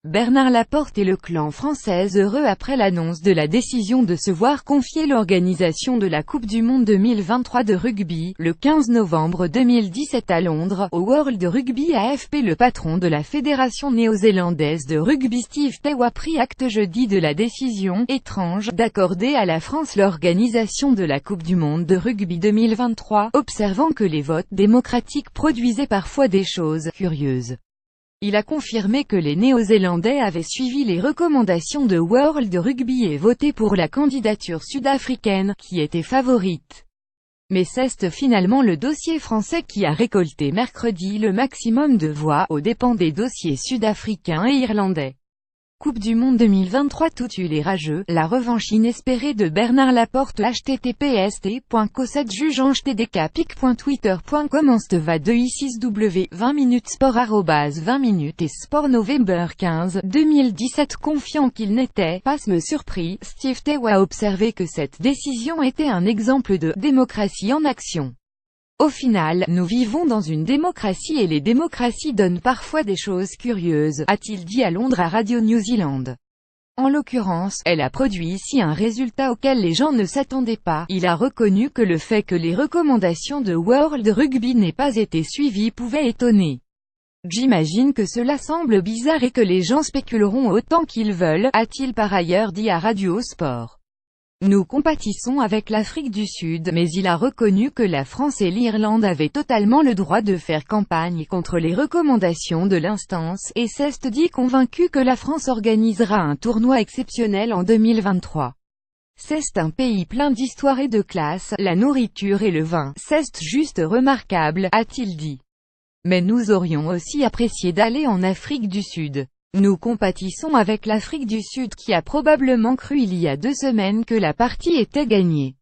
Bernard Laporte et le clan français heureux après l'annonce de la décision de se voir confier l'organisation de la Coupe du Monde 2023 de rugby, le 15 novembre 2017 à Londres, au World Rugby AFP. Le patron de la fédération néo-zélandaise de rugby Steve Tew a pris acte jeudi de la décision, étrange, d'accorder à la France l'organisation de la Coupe du Monde de rugby 2023, observant que les votes démocratiques produisaient parfois des choses curieuses. Il a confirmé que les Néo-Zélandais avaient suivi les recommandations de World Rugby et voté pour la candidature sud-africaine, qui était favorite. Mais c'est finalement le dossier français qui a récolté mercredi le maximum de voix, aux dépens des dossiers sud-africains et irlandais. Coupe du Monde 2023 tout les rageux, la revanche inespérée de Bernard Laporte. https://t.co7jugeantdkpic.twitter.com Ansteva 2i6w 20 minutes sport @20 minutes et sport November 15, 2017. Confiant qu'il n'était pas surpris, Steve Tew a observé que cette décision était un exemple de « démocratie en action ». Au final, nous vivons dans une démocratie et les démocraties donnent parfois des choses curieuses, a-t-il dit à Londres à Radio New Zealand. En l'occurrence, elle a produit ici un résultat auquel les gens ne s'attendaient pas. Il a reconnu que le fait que les recommandations de World Rugby n'aient pas été suivies pouvait étonner. J'imagine que cela semble bizarre et que les gens spéculeront autant qu'ils veulent, a-t-il par ailleurs dit à Radio Sport. Nous compatissons avec l'Afrique du Sud, mais il a reconnu que la France et l'Irlande avaient totalement le droit de faire campagne contre les recommandations de l'instance, et s'est dit convaincu que la France organisera un tournoi exceptionnel en 2023. C'est un pays plein d'histoire et de classe, la nourriture et le vin, c'est juste remarquable, a-t-il dit. Mais nous aurions aussi apprécié d'aller en Afrique du Sud. Nous compatissons avec l'Afrique du Sud qui a probablement cru il y a 2 semaines que la partie était gagnée.